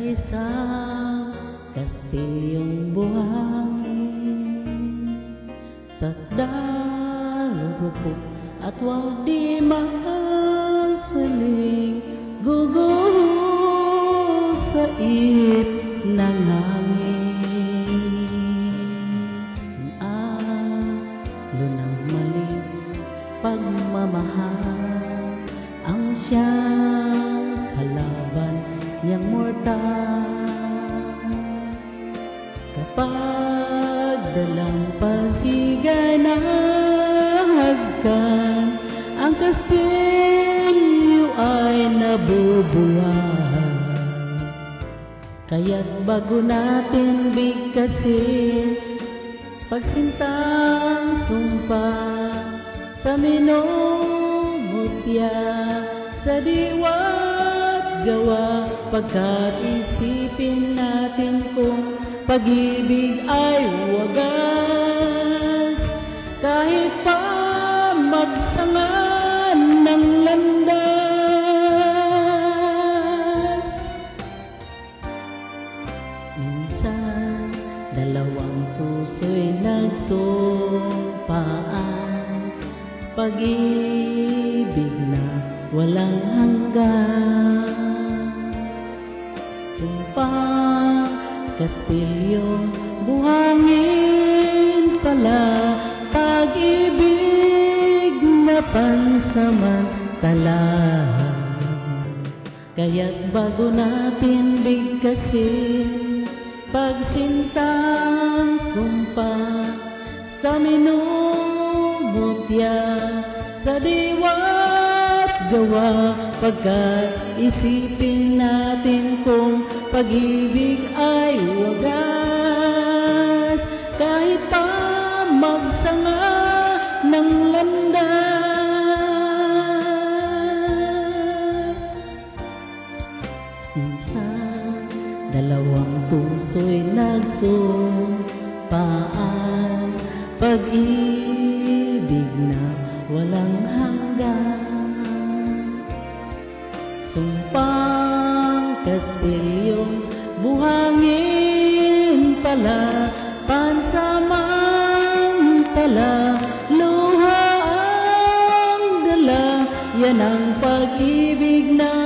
isang kastilyong buhangin, sakdal rupok at wag di masaling, guguho sa ihip ng hangin. Lunang mali pagmamahal ang siyang kalaban niyang mortal. Kapag dalang pasiganagkan, ang kastilyo ay nabubulan. Kaya't bago natin bigkasin pagsintang sumpa sa minumutya, sa diwa't gawa, pagkat isipin natin kung pag-ibig ay wagas. Kahit pa magsangan ng landas, minsan dalawang puso'y nagsumpaan, pag-ibig na walang hanggan. Sumpang kastilyo, buhangin pala, pag-ibig na pansamantala. Kaya't bago natin bigkasin pagsintang sumpa sa minumutya, sa diwa't gawa, pagkat isipin natin kung pag-ibig ay wagas. Kahit pa magsanga ng landas, minsan dalawang puso'y nagsumpaan, pag-ibig na walang hanggan. Sumpang kastilyong buhangin pala, pansamantala, luha ang dala, yan ang pag-ibig na